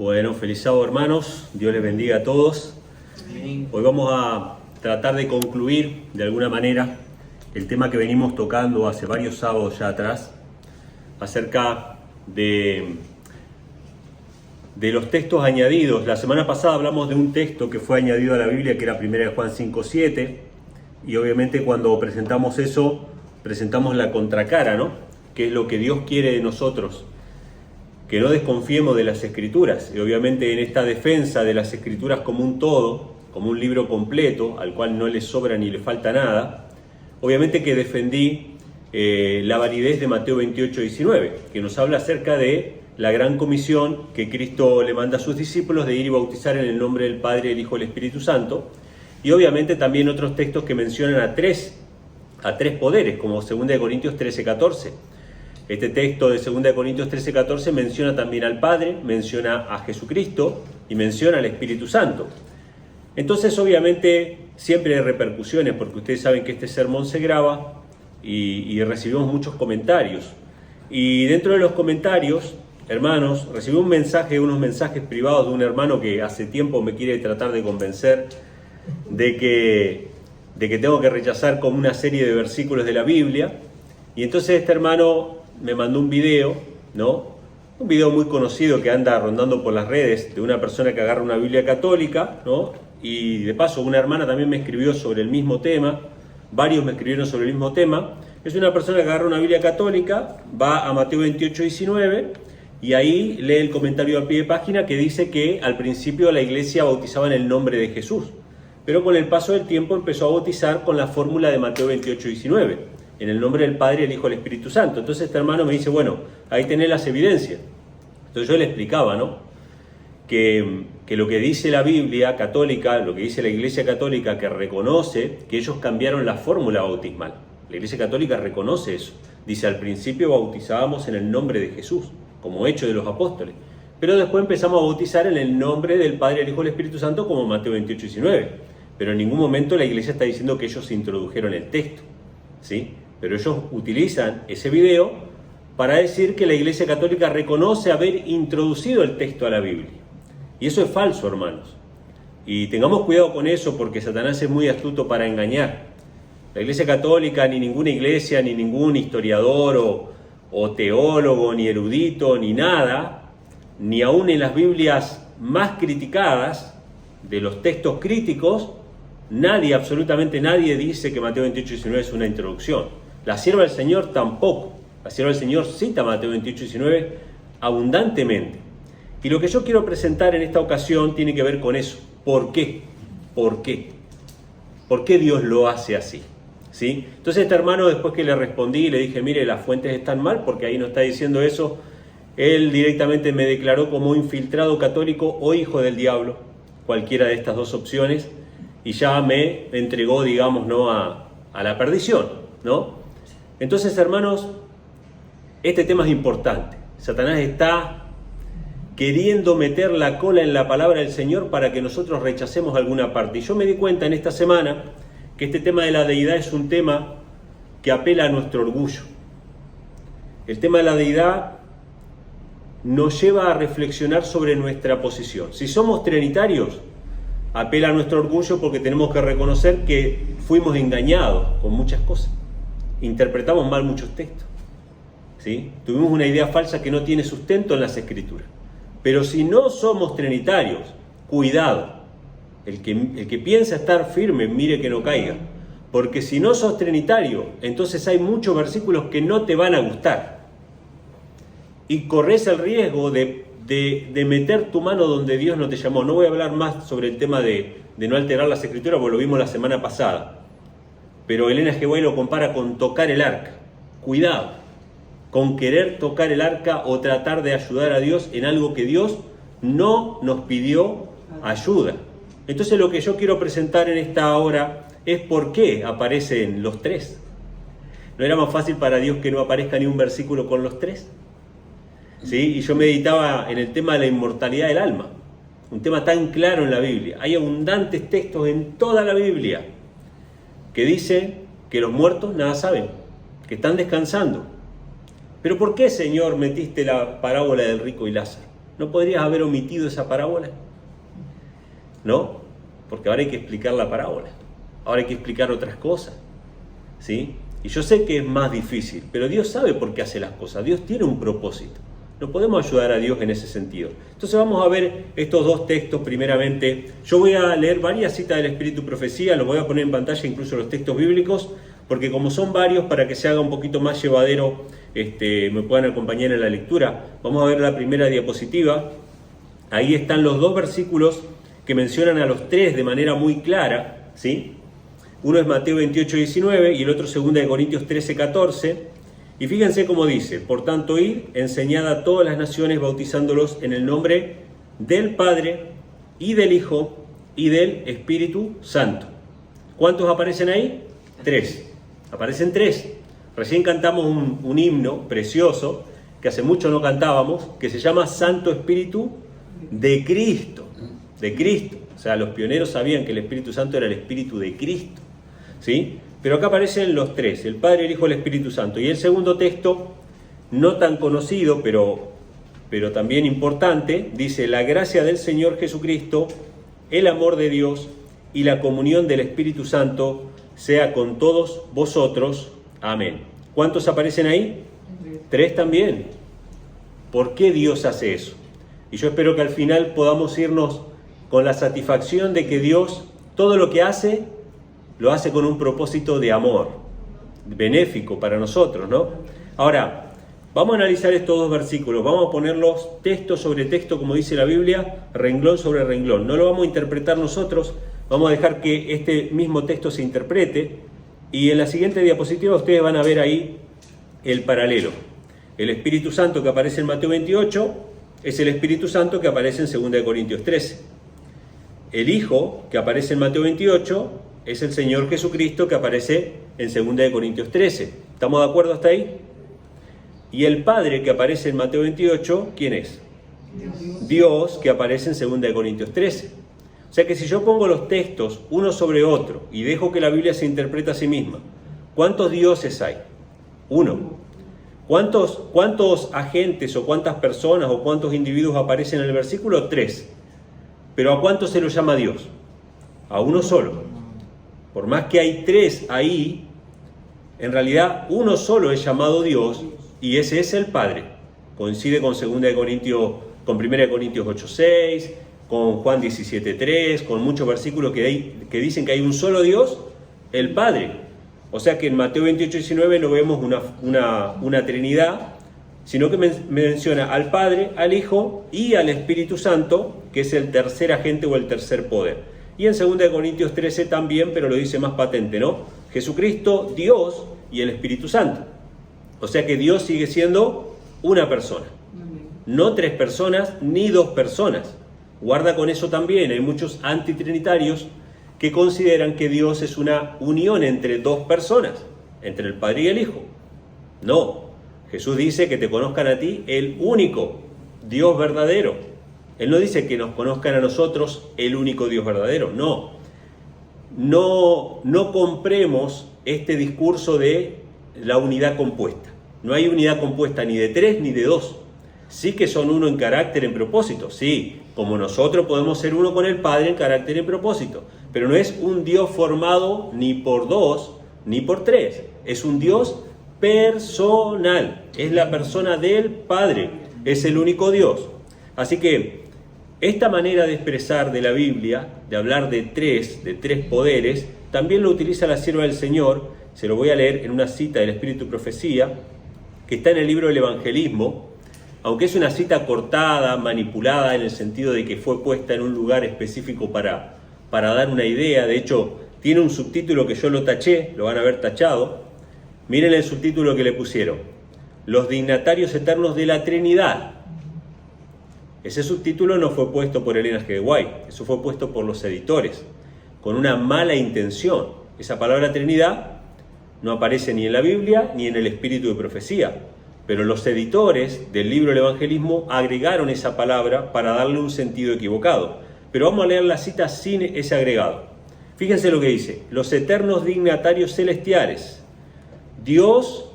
Bueno, feliz sábado, hermanos. Dios les bendiga a todos. Amén. Hoy vamos a tratar de concluir de alguna manera el tema que venimos tocando hace varios sábados ya atrás, acerca de los textos añadidos. La semana pasada hablamos de un texto que fue añadido a la Biblia, que era 1 Juan 5:7, y obviamente cuando presentamos eso, presentamos la contracara, ¿no? Que es lo que Dios quiere de nosotros, que no desconfiemos de las Escrituras. Y obviamente en esta defensa de las Escrituras como un todo, como un libro completo, al cual no le sobra ni le falta nada, obviamente que defendí la validez de Mateo 28:19, que nos habla acerca de la gran comisión que Cristo le manda a sus discípulos de ir y bautizar en el nombre del Padre, del Hijo y del Espíritu Santo, y obviamente también otros textos que mencionan a tres poderes, como 2 Corintios 13:14. Este texto de 2 Corintios 13:14 menciona también al Padre, menciona a Jesucristo y menciona al Espíritu Santo. Entonces, obviamente, siempre hay repercusiones, porque ustedes saben que este sermón se graba y recibimos muchos comentarios. Y dentro de los comentarios, hermanos, recibí unos mensajes privados de un hermano que hace tiempo me quiere tratar de convencer de que tengo que rechazar como una serie de versículos de la Biblia. Y entonces este hermano me mandó un video, ¿no? Un video muy conocido que anda rondando por las redes de una persona que agarra una Biblia católica, ¿no? Y de paso una hermana también me escribió sobre el mismo tema, varios me escribieron sobre el mismo tema. Es una persona que agarra una Biblia católica, va a Mateo 28:19 y ahí lee el comentario al pie de página que dice que al principio la iglesia bautizaba en el nombre de Jesús, pero con el paso del tiempo empezó a bautizar con la fórmula de Mateo 28:19. En el nombre del Padre, el Hijo y el Espíritu Santo. Entonces este hermano me dice, bueno, ahí tenés las evidencias. Entonces yo le explicaba, ¿no? Que lo que dice la Biblia católica, lo que dice la Iglesia Católica, que reconoce que ellos cambiaron la fórmula bautismal. La Iglesia Católica reconoce eso. Dice, al principio bautizábamos en el nombre de Jesús, como hecho de los apóstoles. Pero después empezamos a bautizar en el nombre del Padre, el Hijo y el Espíritu Santo, como Mateo 28:19. Pero en ningún momento la Iglesia está diciendo que ellos introdujeron el texto, ¿sí? Pero ellos utilizan ese video para decir que la Iglesia Católica reconoce haber introducido el texto a la Biblia. Y eso es falso, hermanos. Y tengamos cuidado con eso, porque Satanás es muy astuto para engañar. La Iglesia Católica, ni ninguna iglesia, ni ningún historiador o teólogo, ni erudito, ni nada, ni aún en las Biblias más criticadas, de los textos críticos, nadie, absolutamente nadie, dice que Mateo 28:19 es una introducción. La sierva del Señor tampoco. La sierva del Señor cita Mateo 28:19 abundantemente. Y lo que yo quiero presentar en esta ocasión tiene que ver con eso. ¿Por qué? ¿Por qué? ¿Por qué Dios lo hace así? ¿Sí? Entonces este hermano, después que le respondí, le dije, mire, las fuentes están mal porque ahí no está diciendo eso. Él directamente me declaró como infiltrado católico o hijo del diablo, cualquiera de estas dos opciones, y ya me entregó, digamos, ¿no? a la perdición, ¿no? Entonces, hermanos, este tema es importante. Satanás está queriendo meter la cola en la palabra del Señor para que nosotros rechacemos alguna parte. Y yo me di cuenta en esta semana que este tema de la deidad es un tema que apela a nuestro orgullo. El tema de la deidad nos lleva a reflexionar sobre nuestra posición. Si somos trinitarios, apela a nuestro orgullo porque tenemos que reconocer que fuimos engañados con muchas cosas. Interpretamos mal muchos textos, ¿sí? Tuvimos una idea falsa que no tiene sustento en las Escrituras. Pero si no somos trinitarios, cuidado. El que piensa estar firme, mire que no caiga. Porque si no sos trinitario, entonces hay muchos versículos que no te van a gustar. Y corres el riesgo de meter tu mano donde Dios no te llamó. No voy a hablar más sobre el tema de no alterar las Escrituras, porque lo vimos la semana pasada. Pero Elena G. White lo compara con tocar el arca. Cuidado con querer tocar el arca o tratar de ayudar a Dios en algo que Dios no nos pidió ayuda. Entonces lo que yo quiero presentar en esta hora es por qué aparecen los tres. ¿No era más fácil para Dios que no aparezca ni un versículo con los tres? ¿Sí? Y yo meditaba en el tema de la inmortalidad del alma. Un tema tan claro en la Biblia. Hay abundantes textos en toda la Biblia que dicen que los muertos nada saben, que están descansando. Pero ¿por qué, Señor, metiste la parábola del rico y Lázaro? ¿No podrías haber omitido esa parábola? ¿No? Porque ahora hay que explicar la parábola. Ahora hay que explicar otras cosas. ¿Sí? Y yo sé que es más difícil, pero Dios sabe por qué hace las cosas. Dios tiene un propósito. No podemos ayudar a Dios en ese sentido. Entonces vamos a ver estos dos textos primeramente. Yo voy a leer varias citas del Espíritu y Profecía, los voy a poner en pantalla, incluso los textos bíblicos, porque como son varios, para que se haga un poquito más llevadero, me puedan acompañar en la lectura. Vamos a ver la primera diapositiva. Ahí están los dos versículos que mencionan a los tres de manera muy clara, ¿sí? Uno es Mateo 28, 19 y el otro 2 de Corintios 13, 14. Y fíjense cómo dice: por tanto, id, enseñad a todas las naciones, bautizándolos en el nombre del Padre, y del Hijo, y del Espíritu Santo. ¿Cuántos aparecen ahí? 3. Aparecen 3. Recién cantamos un himno precioso, que hace mucho no cantábamos, que se llama Santo Espíritu de Cristo. De Cristo. O sea, los pioneros sabían que el Espíritu Santo era el Espíritu de Cristo. ¿Sí? Pero acá aparecen los 3, el Padre, el Hijo y el Espíritu Santo. Y el segundo texto, no tan conocido, pero también importante, dice: la gracia del Señor Jesucristo, el amor de Dios y la comunión del Espíritu Santo sea con todos vosotros. Amén. ¿Cuántos aparecen ahí? 3 también. ¿Por qué Dios hace eso? Y yo espero que al final podamos irnos con la satisfacción de que Dios, todo lo que hace, lo hace con un propósito de amor, benéfico para nosotros, ¿no? Ahora, vamos a analizar estos dos versículos, vamos a ponerlos texto sobre texto, como dice la Biblia, renglón sobre renglón. No lo vamos a interpretar nosotros, vamos a dejar que este mismo texto se interprete, y en la siguiente diapositiva ustedes van a ver ahí el paralelo. El Espíritu Santo que aparece en Mateo 28 es el Espíritu Santo que aparece en 2 de Corintios 13. El Hijo que aparece en Mateo 28 es el Señor Jesucristo que aparece en 2 de Corintios 13. ¿Estamos de acuerdo hasta ahí? Y el Padre que aparece en Mateo 28, ¿quién es? Dios que aparece en 2 de Corintios 13. O sea que si yo pongo los textos uno sobre otro y dejo que la Biblia se interprete a sí misma, ¿cuántos dioses hay? 1. ¿Cuántos agentes o cuántas personas o cuántos individuos aparecen en el versículo? 3. ¿Pero a cuántos se lo llama Dios? A uno solo. Por más que hay 3 ahí, en realidad uno solo es llamado Dios, y ese es el Padre. Coincide con 1 Corintios 8:6, con Juan 17:3, con muchos versículos que dicen que hay un solo Dios, el Padre. O sea que en Mateo 28:19 no vemos una Trinidad, sino que menciona al Padre, al Hijo y al Espíritu Santo, que es el tercer agente o el tercer poder. Y en 2 Corintios 13 también, pero lo dice más patente, ¿no? Jesucristo, Dios y el Espíritu Santo. O sea que Dios sigue siendo una persona. No 3 personas ni 2 personas. Guarda con eso también. Hay muchos antitrinitarios que consideran que Dios es una unión entre 2 personas, entre el Padre y el Hijo. No. Jesús dice que te conozcan a ti, el único Dios verdadero. Él no dice que nos conozcan a nosotros el único Dios verdadero, no compremos este discurso de la unidad compuesta. No hay unidad compuesta ni de 3 ni de 2. Sí que son uno en carácter, en propósito, sí, como nosotros podemos ser uno con el Padre en carácter y en propósito, pero no es un Dios formado ni por 2 ni por 3, es un Dios personal, es la persona del Padre, es el único Dios. Así que esta manera de expresar de la Biblia, de hablar de tres poderes, también lo utiliza la sierva del Señor. Se lo voy a leer en una cita del Espíritu y Profecía, que está en el libro del Evangelismo, aunque es una cita cortada, manipulada, en el sentido de que fue puesta en un lugar específico para dar una idea. De hecho, tiene un subtítulo que yo lo taché, lo van a ver tachado. Miren el subtítulo que le pusieron: los dignatarios eternos de la Trinidad. Ese subtítulo no fue puesto por Elena G. de White, eso fue puesto por los editores, con una mala intención. Esa palabra Trinidad no aparece ni en la Biblia ni en el Espíritu de Profecía, pero los editores del libro del Evangelismo agregaron esa palabra para darle un sentido equivocado. Pero vamos a leer la cita sin ese agregado. Fíjense lo que dice: los eternos dignatarios celestiales, Dios,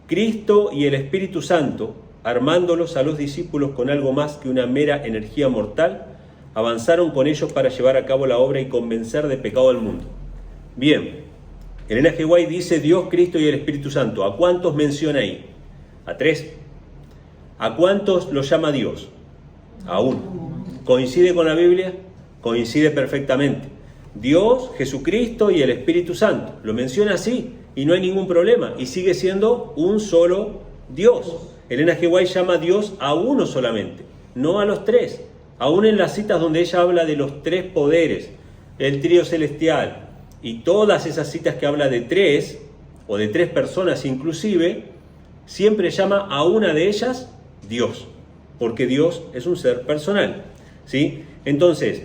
Cristo y el Espíritu Santo, armándolos a los discípulos con algo más que una mera energía mortal, avanzaron con ellos para llevar a cabo la obra y convencer de pecado al mundo. Bien, Elena G. White dice Dios, Cristo y el Espíritu Santo. ¿A cuántos menciona ahí? A 3. ¿A cuántos lo llama Dios? A 1. ¿Coincide con la Biblia? Coincide perfectamente. Dios, Jesucristo y el Espíritu Santo. Lo menciona así y no hay ningún problema. Y sigue siendo un solo Dios. Elena G. White llama a Dios a uno solamente, no a los 3. Aún en las citas donde ella habla de los 3 poderes, el trío celestial y todas esas citas que habla de 3 o de 3 personas inclusive, siempre llama a una de ellas Dios, porque Dios es un ser personal, ¿sí? Entonces,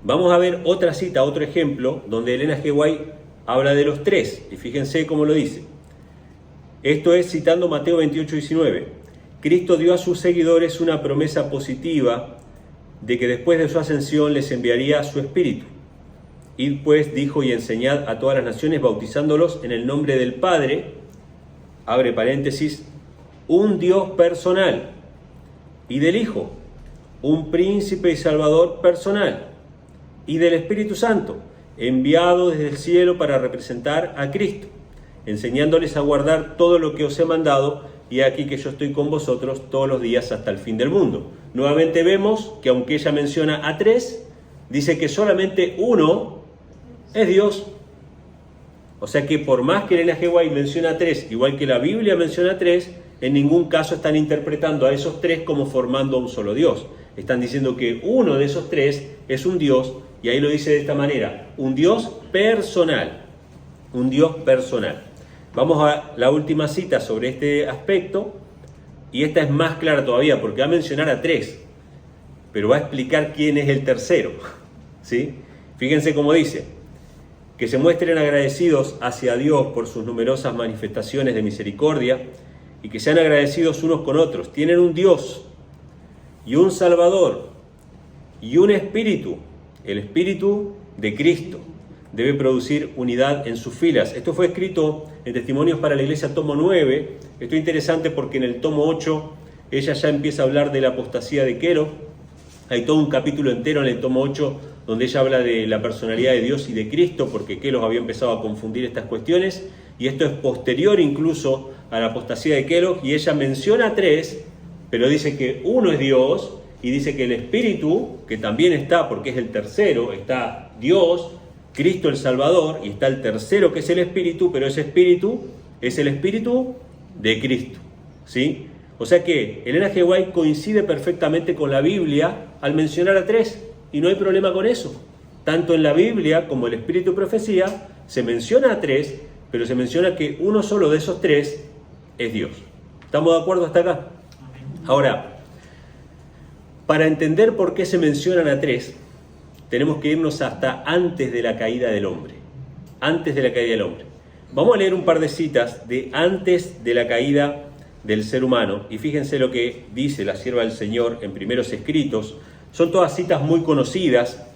vamos a ver otra cita, otro ejemplo, donde Elena G. White habla de los 3, y fíjense cómo lo dice. Esto es citando Mateo 28:19. Cristo dio a sus seguidores una promesa positiva de que después de su ascensión les enviaría su Espíritu. Id pues, dijo, y enseñad a todas las naciones, bautizándolos en el nombre del Padre, abre paréntesis, un Dios personal, y del Hijo, un príncipe y salvador personal, y del Espíritu Santo, enviado desde el cielo para representar a Cristo, enseñándoles a guardar todo lo que os he mandado, y aquí que yo estoy con vosotros todos los días hasta el fin del mundo. Nuevamente vemos que aunque ella menciona a 3, dice que solamente uno es Dios. O sea que por más que Elena G. White menciona a 3, igual que la Biblia menciona a 3, en ningún caso están interpretando a esos 3 como formando un solo Dios. Están diciendo que uno de esos 3 es un Dios, y ahí lo dice de esta manera, un Dios personal. Un Dios personal. Vamos a la última cita sobre este aspecto, y esta es más clara todavía, porque va a mencionar a 3, pero va a explicar quién es el tercero, ¿sí? Fíjense cómo dice, que se muestren agradecidos hacia Dios por sus numerosas manifestaciones de misericordia, y que sean agradecidos unos con otros. Tienen un Dios, y un Salvador, y un Espíritu, el Espíritu de Cristo. Debe producir unidad en sus filas. Esto fue escrito en Testimonios para la Iglesia, tomo 9. Esto es interesante porque en el tomo 8 ella ya empieza a hablar de la apostasía de Quero. Hay todo un capítulo entero en el tomo 8 donde ella habla de la personalidad de Dios y de Cristo, porque Quero había empezado a confundir estas cuestiones, y esto es posterior incluso a la apostasía de Quero, y ella menciona a 3, pero dice que uno es Dios, y dice que el Espíritu, que también está, porque es el tercero, está Dios, Cristo el Salvador, y está el tercero que es el Espíritu, pero ese Espíritu es el Espíritu de Cristo, ¿sí? O sea que Elena G. White coincide perfectamente con la Biblia al mencionar a 3, y no hay problema con eso. Tanto en la Biblia como el Espíritu de Profecía se menciona a 3, pero se menciona que uno solo de esos 3 es Dios. ¿Estamos de acuerdo hasta acá? Ahora, para entender por qué se mencionan a 3, tenemos que irnos hasta antes de la caída del hombre. Antes de la caída del hombre. Vamos a leer un par de citas de antes de la caída del ser humano. Y fíjense lo que dice la sierva del Señor en Primeros Escritos. Son todas citas muy conocidas.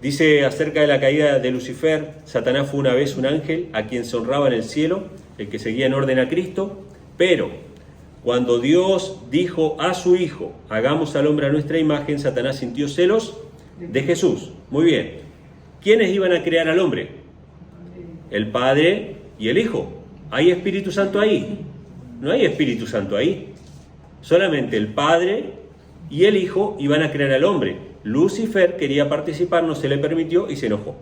Dice acerca de la caída de Lucifer: Satanás fue una vez un ángel a quien se honraba en el cielo, el que seguía en orden a Cristo. Pero cuando Dios dijo a su Hijo, hagamos al hombre a nuestra imagen, Satanás sintió celos de Jesús. Muy bien. ¿Quiénes iban a crear al hombre? El Padre y el Hijo. ¿Hay Espíritu Santo ahí? No hay Espíritu Santo ahí. Solamente el Padre y el Hijo iban a crear al hombre. Lucifer quería participar, no se le permitió y se enojó.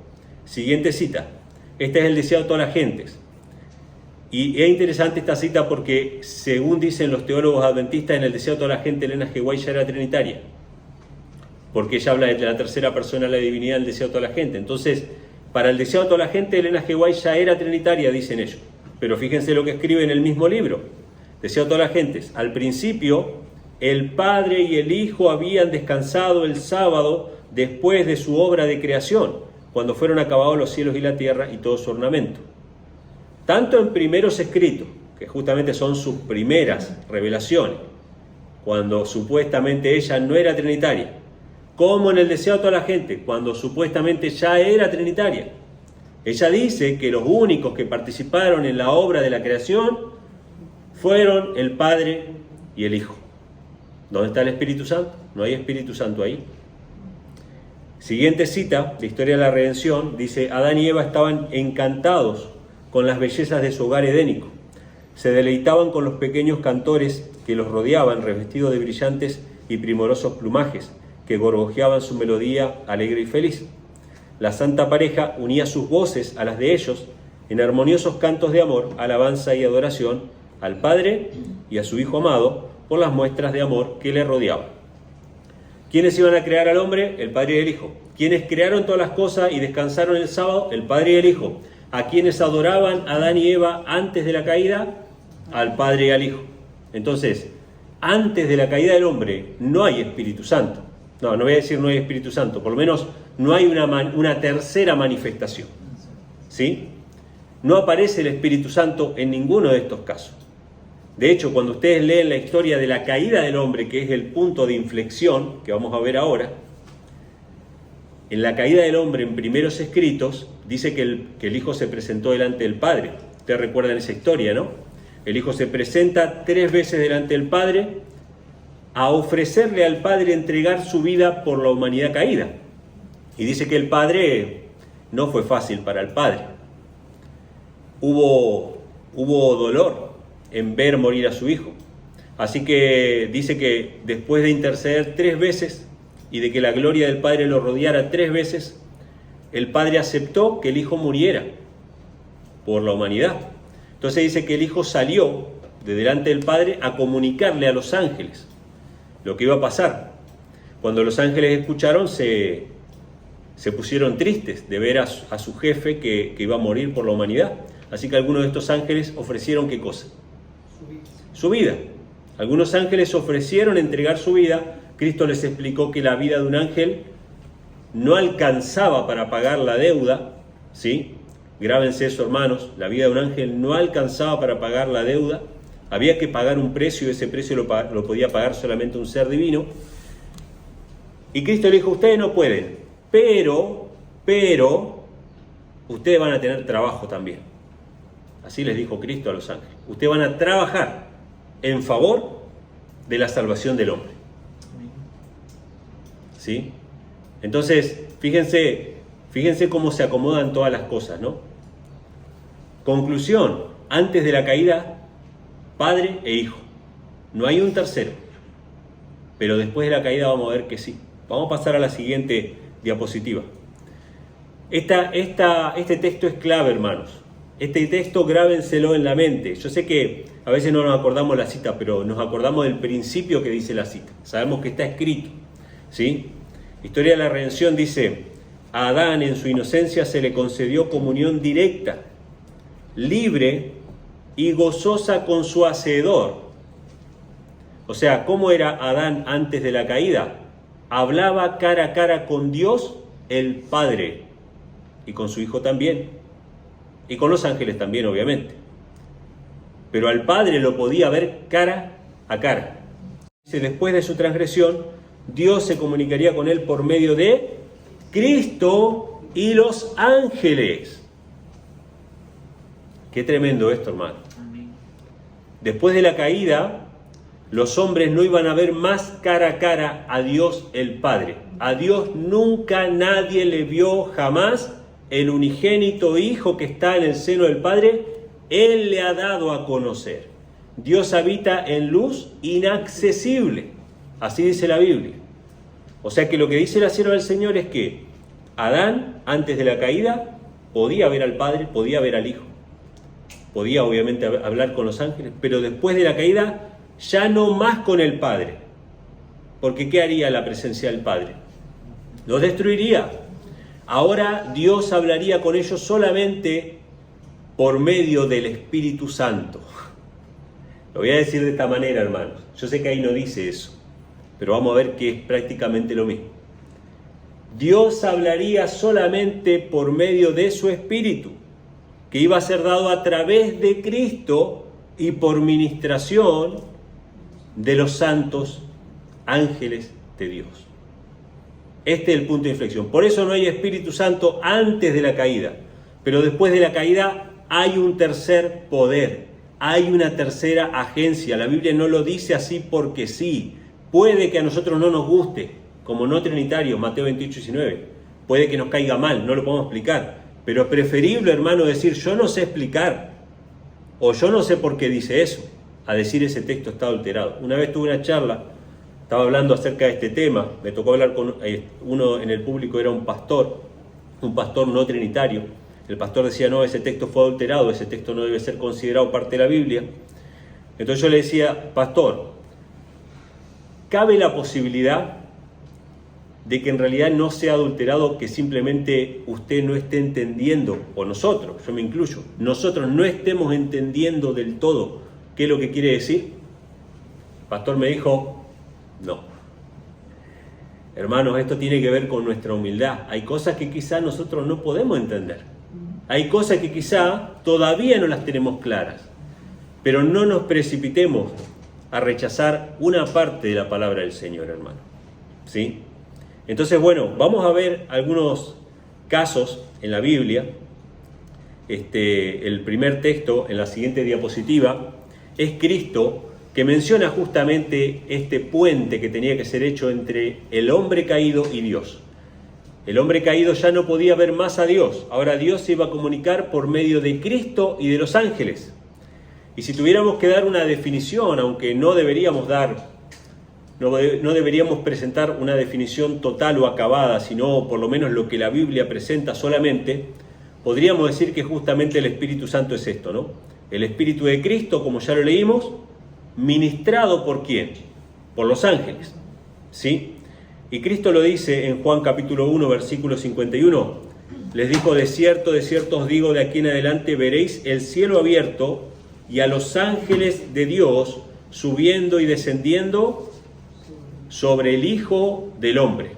Siguiente cita. Este es el deseo de todas las gentes. Y es interesante esta cita porque, según dicen los teólogos adventistas, en el deseo de toda la gente, Elena G. White ya era trinitaria, porque ella habla de la tercera persona de la divinidad, el deseo de toda la gente. Entonces, para el deseo de toda la gente, Elena G. White ya era trinitaria, dicen ellos. Pero fíjense lo que escribe en el mismo libro. Deseo de todas las gentes. Al principio, el Padre y el Hijo habían descansado el sábado después de su obra de creación, cuando fueron acabados los cielos y la tierra y todo su ornamento. Tanto en Primeros Escritos, que justamente son sus primeras revelaciones, cuando supuestamente ella no era trinitaria, como en el deseo de toda la gente, cuando supuestamente ya era trinitaria. Ella dice que los únicos que participaron en la obra de la creación fueron el Padre y el Hijo. ¿Dónde está el Espíritu Santo? No hay Espíritu Santo ahí. Siguiente cita de Historia de la Redención, dice: Adán y Eva estaban encantados con las bellezas de su hogar edénico. Se deleitaban con los pequeños cantores que los rodeaban, revestidos de brillantes y primorosos plumajes, que gorgojeaban su melodía alegre y feliz. La santa pareja unía sus voces a las de ellos en armoniosos cantos de amor, alabanza y adoración al Padre y a su Hijo amado por las muestras de amor que le rodeaban. ¿Quiénes iban a crear al hombre? El Padre y el Hijo. ¿Quiénes crearon todas las cosas y descansaron el sábado? El Padre y el Hijo. ¿A quienes adoraban Adán y Eva antes de la caída? Al Padre y al Hijo. Entonces, antes de la caída del hombre no hay Espíritu Santo. No voy a decir no hay Espíritu Santo, por lo menos no hay una tercera manifestación. ¿Sí? No aparece el Espíritu Santo en ninguno de estos casos. De hecho, cuando ustedes leen la historia de la caída del hombre, que es el punto de inflexión que vamos a ver ahora, en la caída del hombre en primeros escritos, dice que el Hijo se presentó delante del Padre. Ustedes recuerdan esa historia, ¿no? El Hijo se presenta 3 veces delante del Padre a ofrecerle al Padre entregar su vida por la humanidad caída. Y dice que el Padre no fue fácil para el Padre. Hubo dolor en ver morir a su Hijo. Así que dice que después de interceder 3 veces y de que la gloria del Padre lo rodeara 3 veces, el Padre aceptó que el Hijo muriera por la humanidad. Entonces dice que el Hijo salió de delante del Padre a comunicarle a los ángeles lo que iba a pasar. Cuando los ángeles escucharon, se pusieron tristes de ver a su jefe que iba a morir por la humanidad. Así que algunos de estos ángeles ofrecieron ¿qué cosa? Su vida. Algunos ángeles ofrecieron entregar su vida. Cristo les explicó que la vida de un ángel no alcanzaba para pagar la deuda, ¿sí? Grábense eso, hermanos, la vida de un ángel no alcanzaba para pagar la deuda, había que pagar un precio, y ese precio lo podía pagar solamente un ser divino. Y Cristo le dijo: ustedes no pueden, pero ustedes van a tener trabajo también. Así les dijo Cristo a los ángeles: ustedes van a trabajar en favor de la salvación del hombre. ¿Sí? Entonces, fíjense cómo se acomodan todas las cosas, ¿no? Conclusión: antes de la caída, Padre e Hijo. No hay un tercero. Pero después de la caída vamos a ver que sí. Vamos a pasar a la siguiente diapositiva. Este texto es clave, hermanos. Este texto grábenselo en la mente. Yo sé que a veces no nos acordamos la cita, pero nos acordamos del principio que dice la cita. Sabemos que está escrito, ¿sí? Historia de la Redención dice: a Adán en su inocencia se le concedió comunión directa, libre y gozosa con su Hacedor. O sea, ¿cómo era Adán antes de la caída? Hablaba cara a cara con Dios el Padre y con su Hijo también, y con los ángeles también, obviamente. Pero al Padre lo podía ver cara a cara. Dice: después de su transgresión, Dios se comunicaría con él por medio de Cristo y los ángeles. Qué tremendo esto, hermano. Después de la caída, los hombres no iban a ver más cara a cara a Dios el Padre. A Dios nunca nadie le vio jamás. El unigénito Hijo que está en el seno del Padre, Él le ha dado a conocer. Dios habita en luz inaccesible. Así dice la Biblia. O sea que lo que dice la sierva del Señor es que Adán, antes de la caída, podía ver al Padre, podía ver al Hijo. Podía obviamente hablar con los ángeles, pero después de la caída ya no más con el Padre. Porque ¿qué haría la presencia del Padre? Los destruiría. Ahora Dios hablaría con ellos solamente por medio del Espíritu Santo. Lo voy a decir de esta manera, hermanos. Yo sé que ahí no dice eso, pero vamos a ver que es prácticamente lo mismo. Dios hablaría solamente por medio de su Espíritu, que iba a ser dado a través de Cristo y por ministración de los santos ángeles de Dios. Este es el punto de inflexión. Por eso no hay Espíritu Santo antes de la caída, pero después de la caída hay un tercer poder, Hay una tercera agencia. La Biblia no lo dice así porque sí. Puede que a nosotros no nos guste, como no trinitarios, Mateo 28:19. Puede que nos caiga mal, no lo podemos explicar. Pero es preferible, hermano, decir yo no sé explicar, o yo no sé por qué dice eso, a decir ese texto está adulterado. Una vez tuve una charla, estaba hablando acerca de este tema, me tocó hablar con uno en el público, era un pastor no trinitario. El pastor decía, no, ese texto fue adulterado, ese texto no debe ser considerado parte de la Biblia. Entonces yo le decía, pastor, ¿cabe la posibilidad de que en realidad no sea adulterado, que simplemente usted no esté entendiendo, o nosotros, yo me incluyo, nosotros no estemos entendiendo del todo qué es lo que quiere decir? El pastor me dijo, no. Hermanos, esto tiene que ver con nuestra humildad. Hay cosas que quizá nosotros no podemos entender. Hay cosas que quizá todavía no las tenemos claras. Pero no nos precipitemos a rechazar una parte de la palabra del Señor, hermano. ¿Sí? Entonces, bueno, vamos a ver algunos casos en la Biblia. El primer texto en la siguiente diapositiva es Cristo, que menciona justamente este puente que tenía que ser hecho entre el hombre caído y Dios. El hombre caído ya no podía ver más a Dios. Ahora Dios se iba a comunicar por medio de Cristo y de los ángeles. Y si tuviéramos que dar una definición, aunque no deberíamos presentar una definición total o acabada, sino por lo menos lo que la Biblia presenta solamente, podríamos decir que justamente el Espíritu Santo es esto, ¿no? El Espíritu de Cristo, como ya lo leímos, ministrado ¿por quién? Por los ángeles, ¿sí? Y Cristo lo dice en Juan capítulo 1, versículo 51. Les dijo, de cierto os digo, de aquí en adelante veréis el cielo abierto y a los ángeles de Dios subiendo y descendiendo sobre el Hijo del Hombre.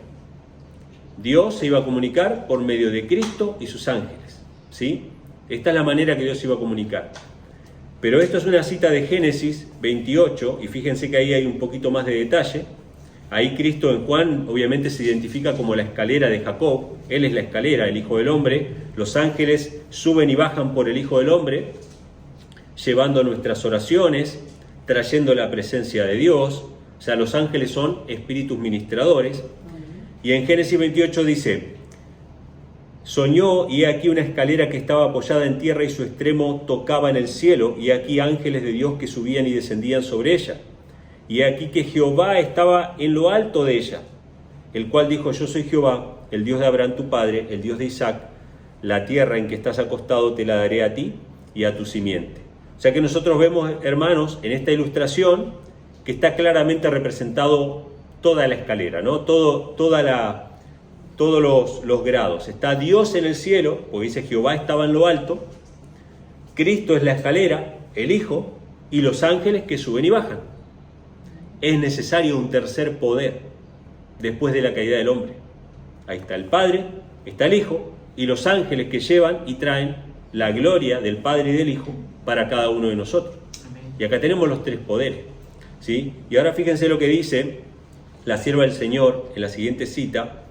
Dios se iba a comunicar por medio de Cristo y sus ángeles, ¿sí? Esta es la manera que Dios se iba a comunicar. Pero esto es una cita de Génesis 28, y fíjense que ahí hay un poquito más de detalle. Ahí Cristo en Juan obviamente se identifica como la escalera de Jacob. Él es la escalera, el Hijo del Hombre. Los ángeles suben y bajan por el Hijo del Hombre, llevando nuestras oraciones, trayendo la presencia de Dios. O sea, los ángeles son espíritus ministradores. Y en Génesis 28 dice, soñó y he aquí una escalera que estaba apoyada en tierra y su extremo tocaba en el cielo, y aquí ángeles de Dios que subían y descendían sobre ella. Y aquí que Jehová estaba en lo alto de ella, el cual dijo, yo soy Jehová, el Dios de Abraham tu padre, el Dios de Isaac, la tierra en que estás acostado te la daré a ti y a tu simiente. O sea que nosotros vemos, hermanos, en esta ilustración, que está claramente representado toda la escalera, ¿no? Todos los grados. Está Dios en el cielo, porque dice Jehová estaba en lo alto, Cristo es la escalera, el Hijo, y los ángeles que suben y bajan. Es necesario un tercer poder después de la caída del hombre. Ahí está el Padre, está el Hijo, y los ángeles que llevan y traen la gloria del Padre y del Hijo para cada uno de nosotros. Y acá tenemos los tres poderes, ¿sí? Y ahora fíjense lo que dice la sierva del Señor en la siguiente cita,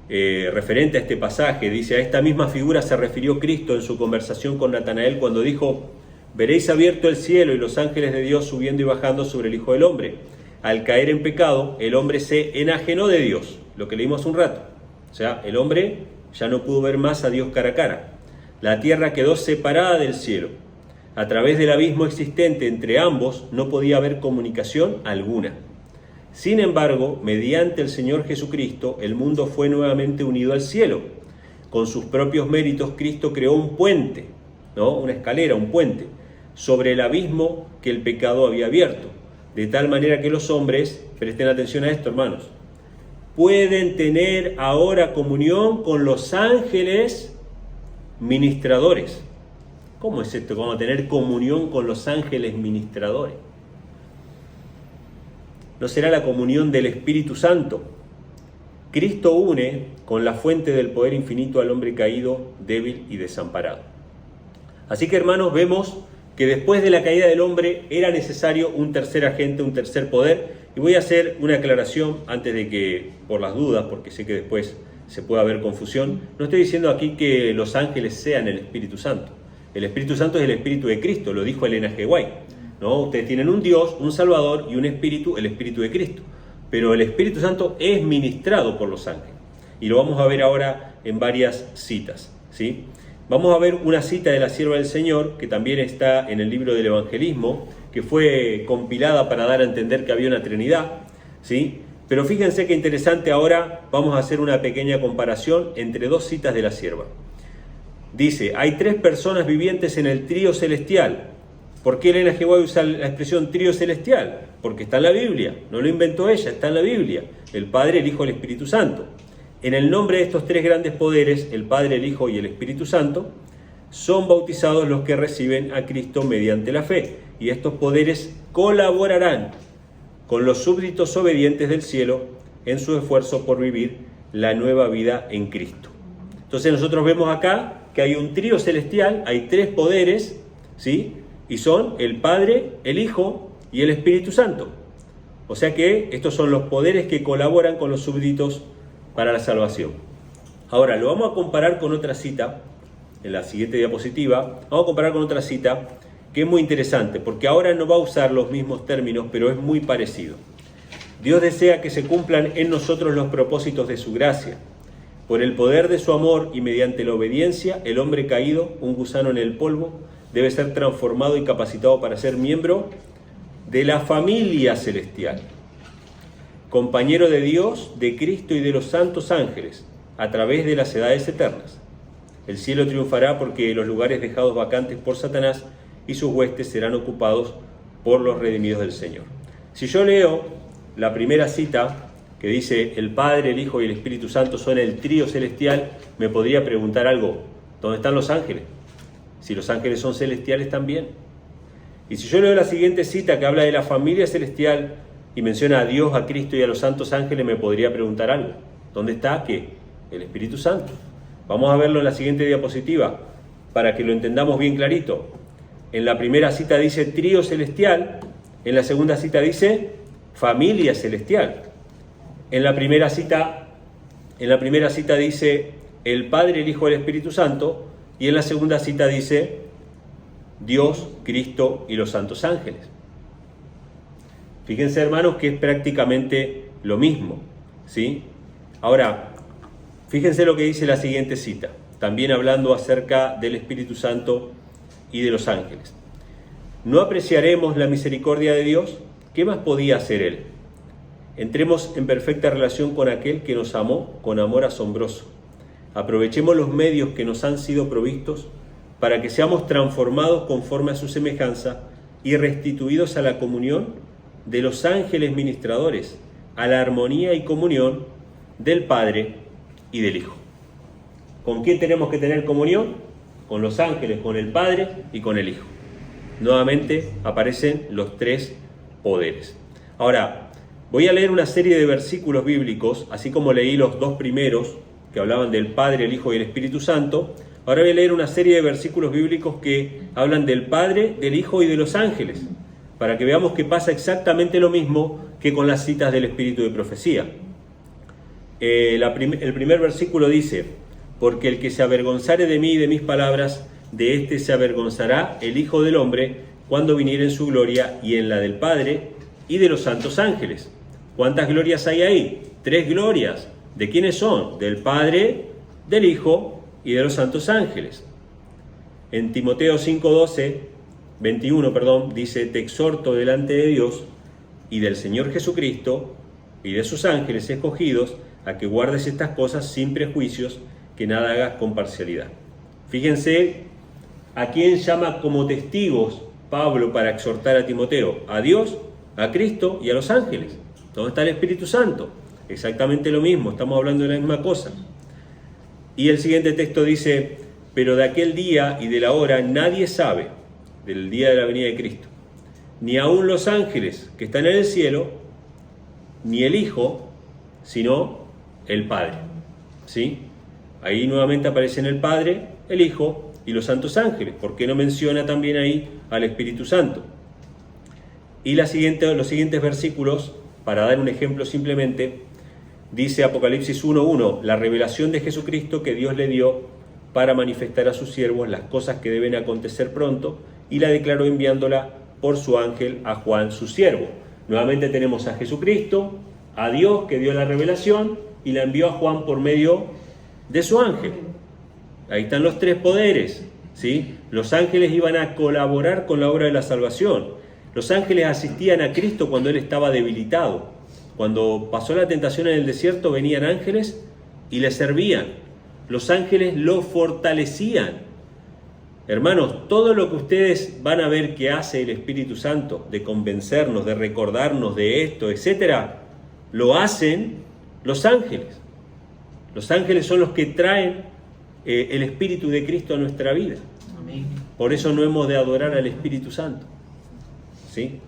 referente a este pasaje. Dice, a esta misma figura se refirió Cristo en su conversación con Natanael cuando dijo, veréis abierto el cielo y los ángeles de Dios subiendo y bajando sobre el Hijo del Hombre. Al caer en pecado, el hombre se enajenó de Dios, lo que leímos hace un rato. O sea, el hombre ya no pudo ver más a Dios cara a cara. La tierra quedó separada del cielo. A través del abismo existente entre ambos no podía haber comunicación alguna. Sin embargo, mediante el Señor Jesucristo, el mundo fue nuevamente unido al cielo. Con sus propios méritos, Cristo creó un puente, ¿no? Una escalera, un puente, sobre el abismo que el pecado había abierto. De tal manera que los hombres, presten atención a esto, hermanos, pueden tener ahora comunión con los ángeles ministradores. ¿Cómo es esto? ¿Cómo tener comunión con los ángeles ministradores? ¿No será la comunión del Espíritu Santo? Cristo une con la fuente del poder infinito al hombre caído, débil y desamparado. Así que, hermanos, vemos que después de la caída del hombre era necesario un tercer agente, un tercer poder. Y voy a hacer una aclaración antes de que, por las dudas, porque sé que después se puede haber confusión, no estoy diciendo aquí que los ángeles sean el Espíritu Santo. El Espíritu Santo es el Espíritu de Cristo, lo dijo Elena G. White, ¿no? Ustedes tienen un Dios, un Salvador y un Espíritu, el Espíritu de Cristo. Pero el Espíritu Santo es ministrado por los ángeles. Y lo vamos a ver ahora en varias citas, ¿sí? Vamos a ver una cita de la sierva del Señor, que también está en el libro del Evangelismo, que fue compilada para dar a entender que había una Trinidad, ¿sí? Pero fíjense qué interesante, ahora vamos a hacer una pequeña comparación entre dos citas de la sierva. Dice, hay 3 personas vivientes en el trío celestial. ¿Por qué Elena G. White usa la expresión trío celestial? Porque está en la Biblia, no lo inventó ella, está en la Biblia. El Padre, el Hijo y el Espíritu Santo. En el nombre de estos 3 grandes poderes, el Padre, el Hijo y el Espíritu Santo, son bautizados los que reciben a Cristo mediante la fe. Y estos poderes colaborarán con los súbditos obedientes del cielo en su esfuerzo por vivir la nueva vida en Cristo. Entonces nosotros vemos acá que hay un trío celestial, hay 3 poderes, ¿sí? Y son el Padre, el Hijo y el Espíritu Santo. O sea que estos son los poderes que colaboran con los súbditos para la salvación. Ahora lo vamos a comparar con otra cita, en la siguiente diapositiva, vamos a comparar con otra cita que es muy interesante, porque ahora no va a usar los mismos términos, pero es muy parecido. Dios desea que se cumplan en nosotros los propósitos de su gracia. Por el poder de su amor y mediante la obediencia, el hombre caído, un gusano en el polvo, debe ser transformado y capacitado para ser miembro de la familia celestial, compañero de Dios, de Cristo y de los santos ángeles, a través de las edades eternas. El cielo triunfará porque los lugares dejados vacantes por Satanás y sus huestes serán ocupados por los redimidos del Señor. Si yo leo la primera cita, que dice el Padre, el Hijo y el Espíritu Santo son el trío celestial, me podría preguntar algo, ¿dónde están los ángeles? Si los ángeles son celestiales también. Y si yo leo la siguiente cita que habla de la familia celestial y menciona a Dios, a Cristo y a los santos ángeles, me podría preguntar algo, ¿dónde está qué? El Espíritu Santo. Vamos a verlo en la siguiente diapositiva para que lo entendamos bien clarito. En la primera cita dice trío celestial, en la segunda cita dice familia celestial. En la primera cita dice el Padre, el Hijo y el Espíritu Santo, y en la segunda cita dice Dios, Cristo y los santos ángeles. Fíjense, hermanos, que es prácticamente lo mismo, ¿sí? Ahora, fíjense lo que dice la siguiente cita, también hablando acerca del Espíritu Santo y de los ángeles. ¿No apreciaremos la misericordia de Dios? ¿Qué más podía hacer Él? Entremos en perfecta relación con aquel que nos amó con amor asombroso. Aprovechemos los medios que nos han sido provistos para que seamos transformados conforme a su semejanza y restituidos a la comunión de los ángeles ministradores, a la armonía y comunión del Padre y del Hijo. ¿Con quién tenemos que tener comunión? Con los ángeles, con el Padre y con el Hijo. Nuevamente aparecen los 3 poderes. Ahora, voy a leer una serie de versículos bíblicos, así como leí los 2 primeros que hablaban del Padre, el Hijo y el Espíritu Santo. Ahora voy a leer una serie de versículos bíblicos que hablan del Padre, del Hijo y de los ángeles, para que veamos que pasa exactamente lo mismo que con las citas del Espíritu de profecía. El primer versículo dice: porque el que se avergonzare de mí y de mis palabras, de éste se avergonzará el Hijo del Hombre cuando viniere en su gloria y en la del Padre y de los santos ángeles. ¿Cuántas glorias hay ahí? 3 glorias. ¿De quiénes son? Del Padre, del Hijo y de los santos ángeles. En Timoteo 21, dice: te exhorto delante de Dios y del Señor Jesucristo y de sus ángeles escogidos a que guardes estas cosas sin prejuicios, que nada hagas con parcialidad. Fíjense a quién llama como testigos Pablo para exhortar a Timoteo: a Dios, a Cristo y a los ángeles. ¿Dónde está el Espíritu Santo? Exactamente lo mismo, estamos hablando de la misma cosa. Y el siguiente texto dice: pero de aquel día y de la hora nadie sabe, del día de la venida de Cristo, ni aun los ángeles que están en el cielo, ni el Hijo, sino el Padre. ¿Sí? Ahí nuevamente aparecen el Padre, el Hijo y los santos ángeles. ¿Por qué no menciona también ahí al Espíritu Santo? Y los siguientes versículos, para dar un ejemplo simplemente, dice Apocalipsis 1:1, la revelación de Jesucristo que Dios le dio para manifestar a sus siervos las cosas que deben acontecer pronto, y la declaró enviándola por su ángel a Juan su siervo. Nuevamente tenemos a Jesucristo, a Dios que dio la revelación y la envió a Juan por medio de su ángel. Ahí están los tres poderes, ¿sí? Los ángeles iban a colaborar con la obra de la salvación. Los ángeles asistían a Cristo cuando Él estaba debilitado. Cuando pasó la tentación en el desierto, venían ángeles y le servían. Los ángeles lo fortalecían. Hermanos, todo lo que ustedes van a ver que hace el Espíritu Santo, de convencernos, de recordarnos de esto, etcétera, lo hacen los ángeles. Los ángeles son los que traen el Espíritu de Cristo a nuestra vida. Amén. Por eso no hemos de adorar al Espíritu Santo, ¿sí?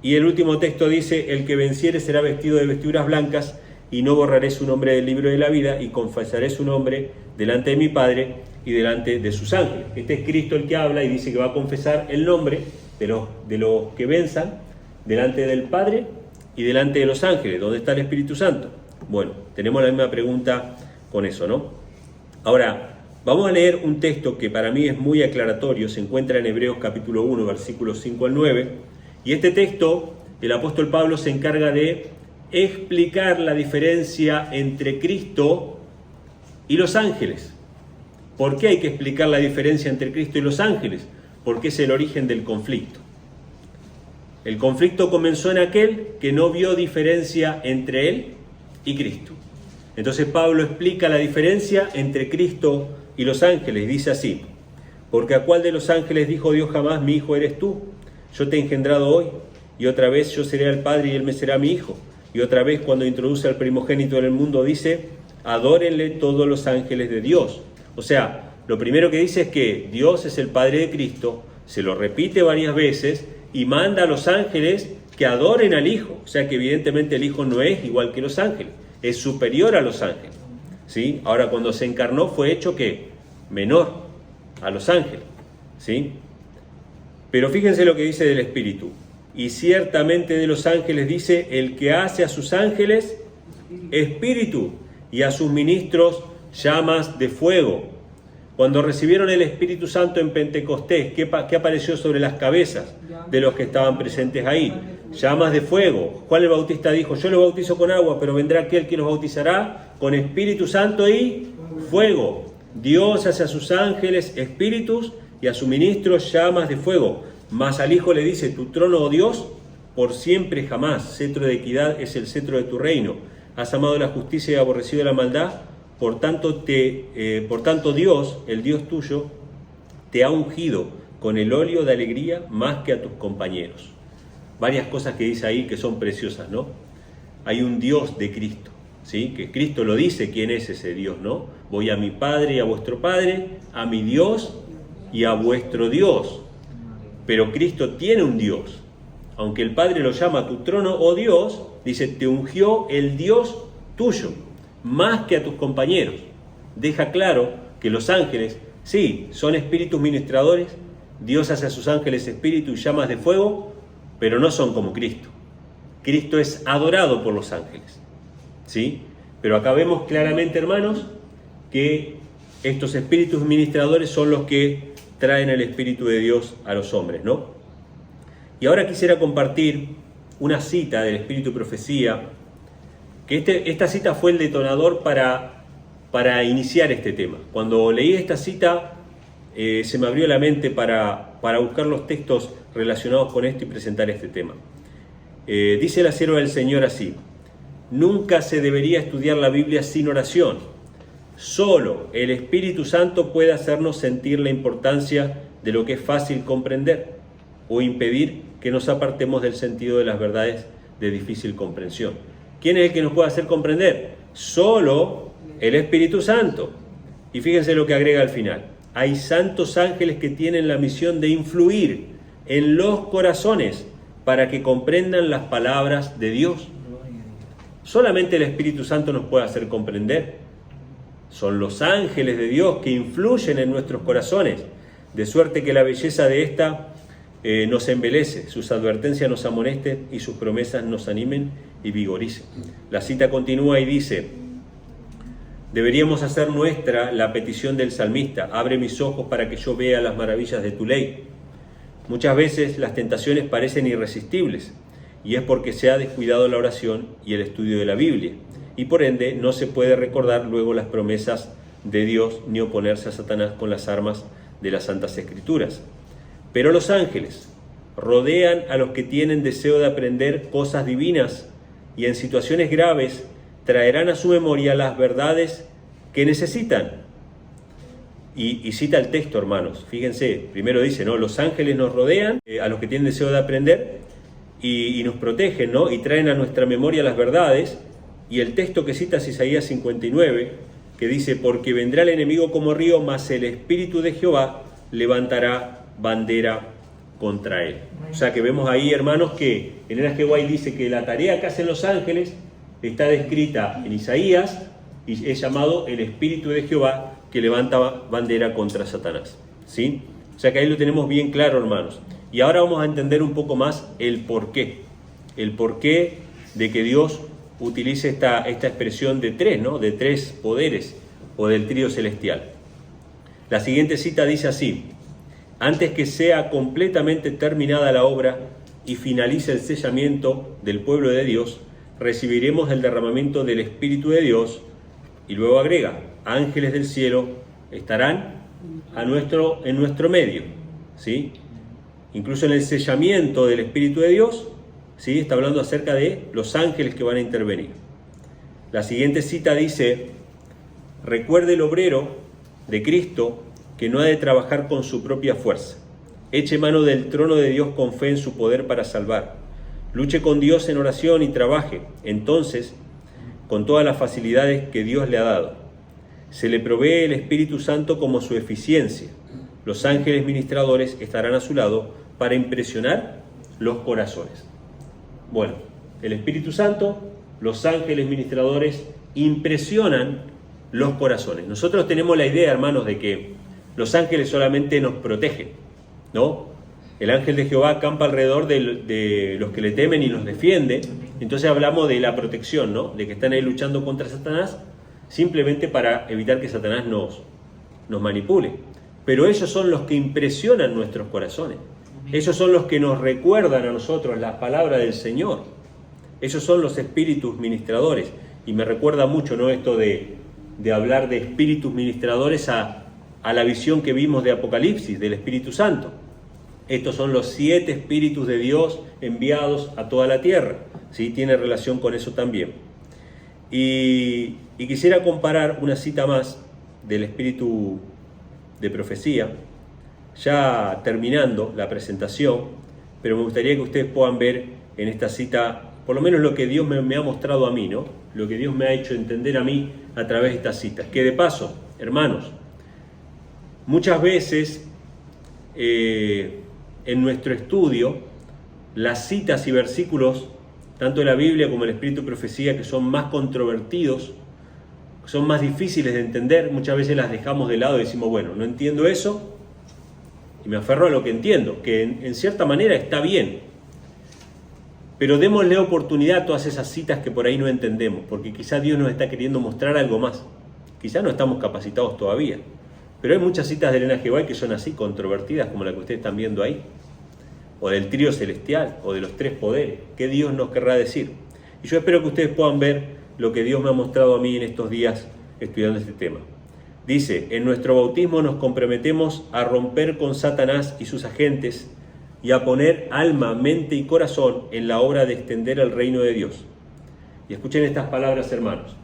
Y el último texto dice: el que venciere será vestido de vestiduras blancas, y no borraré su nombre del libro de la vida, y confesaré su nombre delante de mi Padre y delante de sus ángeles. Este es Cristo el que habla y dice que va a confesar el nombre de los que venzan delante del Padre y delante de los ángeles. ¿Dónde está el Espíritu Santo? Bueno, tenemos la misma pregunta con eso, ¿no? Ahora, vamos a leer un texto que para mí es muy aclaratorio. Se encuentra en Hebreos capítulo 1, versículos 5 al 9. Y este texto, el apóstol Pablo se encarga de explicar la diferencia entre Cristo y los ángeles. ¿Por qué hay que explicar la diferencia entre Cristo y los ángeles? Porque es el origen del conflicto. El conflicto comenzó en aquel que no vio diferencia entre él y Cristo. Entonces Pablo explica la diferencia entre Cristo y los ángeles. Dice así: porque a cuál de los ángeles dijo Dios jamás: mi hijo eres tú, yo te he engendrado hoy, y otra vez yo seré el padre y él me será mi hijo. Y otra vez, cuando introduce al primogénito en el mundo, dice: adórenle todos los ángeles de Dios. O sea, lo primero que dice es que Dios es el Padre de Cristo, se lo repite varias veces y manda a los ángeles que adoren al Hijo. O sea que evidentemente el Hijo no es igual que los ángeles, es superior a los ángeles, ¿sí? Ahora, cuando se encarnó fue hecho ¿qué? Menor a los ángeles, ¿sí? Pero fíjense lo que dice del Espíritu. Y ciertamente de los ángeles dice: el que hace a sus ángeles espíritu y a sus ministros llamas de fuego. Cuando recibieron el Espíritu Santo en Pentecostés, ¿qué apareció sobre las cabezas de los que estaban presentes ahí? Llamas de fuego. Juan el Bautista dijo: yo los bautizo con agua, pero vendrá aquel que los bautizará con Espíritu Santo y fuego. Dios hace a sus ángeles espíritus y a sus ministros llamas de fuego. Mas al Hijo le dice: tu trono, oh Dios, por siempre jamás. Cetro de equidad es el cetro de tu reino. Has amado la justicia y aborrecido la maldad. Por tanto, Dios, el Dios tuyo, te ha ungido con el óleo de alegría más que a tus compañeros. Varias cosas que dice ahí que son preciosas, ¿no? Hay un Dios de Cristo, ¿sí? Que Cristo lo dice quién es ese Dios, ¿no? Voy a mi Padre y a vuestro Padre, a mi Dios y a vuestro Dios. Pero Cristo tiene un Dios. Aunque el Padre lo llama tu trono, oh Dios, dice: te ungió el Dios tuyo, más que a tus compañeros. Deja claro que los ángeles, sí, son espíritus ministradores. Dios hace a sus ángeles espíritu y llamas de fuego, pero no son como Cristo. Cristo es adorado por los ángeles, ¿sí? Pero acá vemos claramente, hermanos, que estos espíritus ministradores son los que traen el Espíritu de Dios a los hombres, ¿no? Y ahora quisiera compartir una cita del Espíritu y Profecía, que esta cita fue el detonador para iniciar este tema. Cuando leí esta cita, se me abrió la mente para buscar los textos relacionados con esto y presentar este tema. Dice la sierva del Señor así: nunca se debería estudiar la Biblia sin oración. Solo el Espíritu Santo puede hacernos sentir la importancia de lo que es fácil comprender o impedir que nos apartemos del sentido de las verdades de difícil comprensión. ¿Quién es el que nos puede hacer comprender? Solo el Espíritu Santo. Y fíjense lo que agrega al final: hay santos ángeles que tienen la misión de influir en los corazones para que comprendan las palabras de Dios. Solamente el Espíritu Santo nos puede hacer comprender. Son los ángeles de Dios que influyen en nuestros corazones, de suerte que la belleza de esta nos embelece, sus advertencias nos amonesten y sus promesas nos animen y vigoricen. La cita continúa y dice: Deberíamos hacer nuestra la petición del salmista: abre mis ojos para que yo vea las maravillas de tu ley. Muchas veces las tentaciones parecen irresistibles, y es porque se ha descuidado la oración y el estudio de la Biblia, y por ende no se puede recordar luego las promesas de Dios ni oponerse a Satanás con las armas de las Santas Escrituras. Pero los ángeles rodean a los que tienen deseo de aprender cosas divinas y en situaciones graves traerán a su memoria las verdades que necesitan. Y cita el texto, hermanos. Fíjense, primero dice, ¿no? Los ángeles nos rodean a los que tienen deseo de aprender y nos protegen, ¿no? Y traen a nuestra memoria las verdades. Y el texto que cita es Isaías 59, que dice: porque vendrá el enemigo como río, mas el Espíritu de Jehová levantará bandera contra él. O sea que vemos ahí, hermanos, que en el White dice que la tarea que hacen los ángeles está descrita en Isaías y es llamado el Espíritu de Jehová que levanta bandera contra Satanás, ¿sí? O sea que ahí lo tenemos bien claro, hermanos. Y ahora vamos a entender un poco más el porqué de que Dios utilice esta expresión de tres, ¿no? De tres poderes o del trío celestial. La siguiente cita dice así: antes que sea completamente terminada la obra y finalice el sellamiento del pueblo de Dios, recibiremos el derramamiento del Espíritu de Dios. Y luego agrega: ángeles del cielo estarán en nuestro medio, ¿sí? Incluso en el sellamiento del Espíritu de Dios, ¿sí? Está hablando acerca de los ángeles que van a intervenir. La siguiente cita dice: recuerde el obrero de Cristo que no ha de trabajar con su propia fuerza. Eche mano del trono de Dios con fe en su poder para salvar. Luche con Dios en oración y trabaje, entonces, con todas las facilidades que Dios le ha dado. Se le provee el Espíritu Santo como su eficiencia. Los ángeles ministradores estarán a su lado para impresionar los corazones. Bueno, el Espíritu Santo, los ángeles ministradores impresionan los corazones. Nosotros tenemos la idea, hermanos, de que los ángeles solamente nos protegen, ¿no? El ángel de Jehová acampa alrededor de los que le temen y los defiende. Entonces hablamos de la protección, ¿no? De que están ahí luchando contra Satanás simplemente para evitar que Satanás nos manipule. Pero ellos son los que impresionan nuestros corazones. Ellos son los que nos recuerdan a nosotros la palabra del Señor. Ellos son los espíritus ministradores. Y me recuerda mucho, ¿no? Esto de hablar de espíritus ministradores a la visión que vimos de Apocalipsis, del Espíritu Santo. Estos son los 7 espíritus de Dios enviados a toda la tierra, ¿sí? Tiene relación con eso también. Y quisiera comparar una cita más del espíritu de profecía, ya terminando la presentación, pero me gustaría que ustedes puedan ver en esta cita, por lo menos lo que Dios me ha mostrado a mí, ¿no? Lo que Dios me ha hecho entender a mí a través de estas citas. Que de paso, hermanos, muchas veces en nuestro estudio, las citas y versículos, tanto de la Biblia como el Espíritu de Profecía, que son más controvertidos, son más difíciles de entender, muchas veces las dejamos de lado y decimos, bueno, no entiendo eso, y me aferro a lo que entiendo, que en cierta manera está bien, pero démosle oportunidad a todas esas citas que por ahí no entendemos, porque quizás Dios nos está queriendo mostrar algo más, quizás no estamos capacitados todavía. Pero hay muchas citas de Elena G. White que son así, controvertidas, como la que ustedes están viendo ahí, o del trío celestial, o de los 3 poderes. ¿Qué Dios nos querrá decir? Y yo espero que ustedes puedan ver lo que Dios me ha mostrado a mí en estos días estudiando este tema. Dice: en nuestro bautismo nos comprometemos a romper con Satanás y sus agentes y a poner alma, mente y corazón en la obra de extender el reino de Dios. Y escuchen estas palabras, hermanos.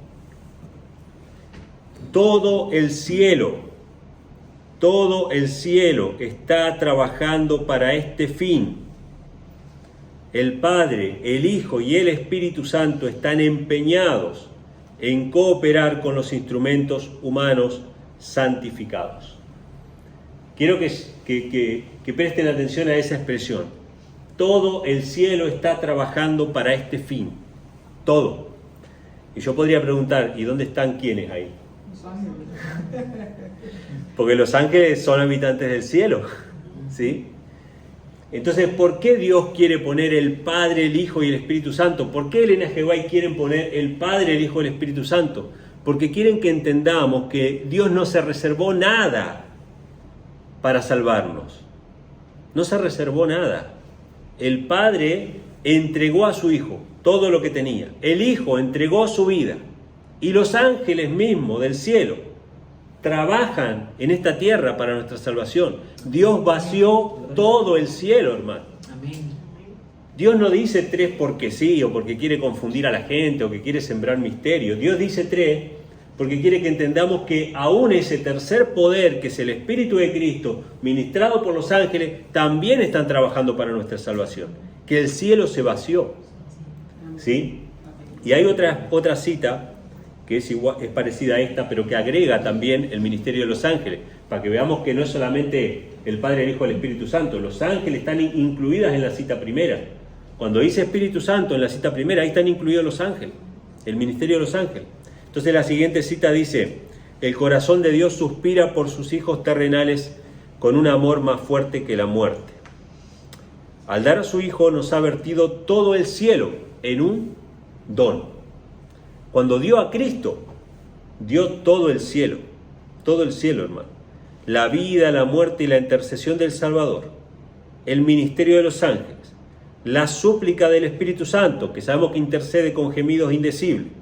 Todo el cielo está trabajando para este fin. El Padre, el Hijo y el Espíritu Santo están empeñados en cooperar con los instrumentos humanos santificados. Quiero que presten atención a esa expresión. Todo el cielo está trabajando para este fin. Todo. Y yo podría preguntar, ¿y dónde están quiénes ahí? Los ángeles. Porque los ángeles son habitantes del cielo, ¿sí? Entonces, ¿por qué Dios quiere poner el Padre, el Hijo y el Espíritu Santo? ¿Por qué Elena G. White quieren poner el Padre, el Hijo y el Espíritu Santo? porque quieren que entendamos que Dios no se reservó nada para salvarnos. No se reservó nada. El Padre entregó a su Hijo todo lo que tenía. El Hijo entregó su vida. Y los ángeles mismos del cielo trabajan en esta tierra para nuestra salvación. Dios vació todo el cielo, hermano. Dios no dice 3 porque sí, o porque quiere confundir a la gente, o que quiere sembrar misterio. Dios dice 3 porque quiere que entendamos que aún ese tercer poder, que es el Espíritu de Cristo, ministrado por los ángeles, también están trabajando para nuestra salvación. Que el cielo se vació. ¿Sí? Y hay otra cita que es parecida a esta, pero que agrega también el ministerio de los ángeles, para que veamos que no es solamente el Padre, el Hijo y el Espíritu Santo. Los ángeles están incluidas en la cita primera. Cuando dice Espíritu Santo en la cita primera, ahí están incluidos los ángeles, el ministerio de los ángeles. Entonces la siguiente cita dice: el corazón de Dios suspira por sus hijos terrenales con un amor más fuerte que la muerte. Al dar a su Hijo nos ha vertido todo el cielo en un don. Cuando dio a Cristo, dio todo el cielo, hermano. La vida, la muerte y la intercesión del Salvador, el ministerio de los ángeles, la súplica del Espíritu Santo, que sabemos que intercede con gemidos indecibles,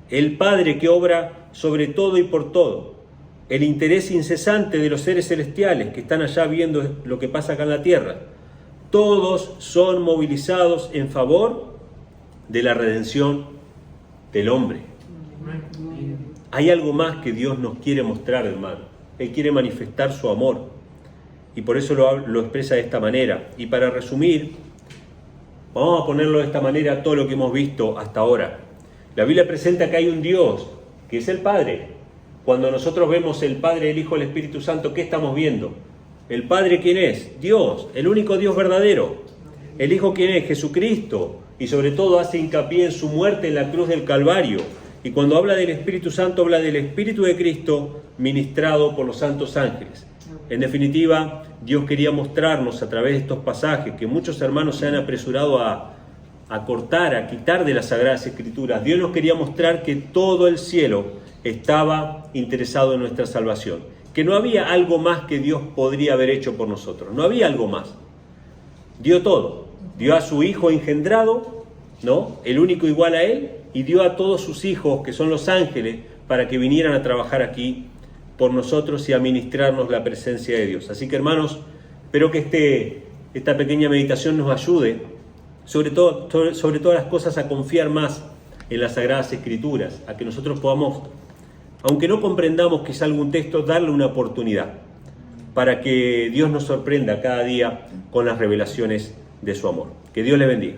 el Padre que obra sobre todo y por todo, el interés incesante de los seres celestiales que están allá viendo lo que pasa acá en la tierra, todos son movilizados en favor de la redención del hombre. Hay algo más que Dios nos quiere mostrar, hermano. Él quiere manifestar su amor, y por eso lo expresa de esta manera. Y para resumir, vamos a ponerlo de esta manera todo lo que hemos visto hasta ahora. La Biblia presenta que hay un Dios, que es el Padre. Cuando nosotros vemos el Padre, el Hijo, el Espíritu Santo, ¿qué estamos viendo? ¿El Padre quién es? Dios, el único Dios verdadero. ¿El Hijo quién es? Jesucristo. Y sobre todo hace hincapié en su muerte en la cruz del Calvario. Y cuando habla del Espíritu Santo, habla del Espíritu de Cristo ministrado por los santos ángeles. En definitiva, Dios quería mostrarnos a través de estos pasajes que muchos hermanos se han apresurado a cortar, a quitar de las Sagradas Escrituras. Dios nos quería mostrar que todo el cielo estaba interesado en nuestra salvación, que no había algo más que Dios podría haber hecho por nosotros, no había algo más. Dio todo, dio a su Hijo engendrado, ¿no? El único igual a Él, y dio a todos sus hijos, que son los ángeles, para que vinieran a trabajar aquí por nosotros y a ministrarnos la presencia de Dios. Así que, hermanos, espero que esta pequeña meditación nos ayude, sobre todas las cosas, a confiar más en las Sagradas Escrituras, a que nosotros podamos, aunque no comprendamos quizá algún texto, darle una oportunidad, para que Dios nos sorprenda cada día con las revelaciones de su amor. Que Dios les bendiga.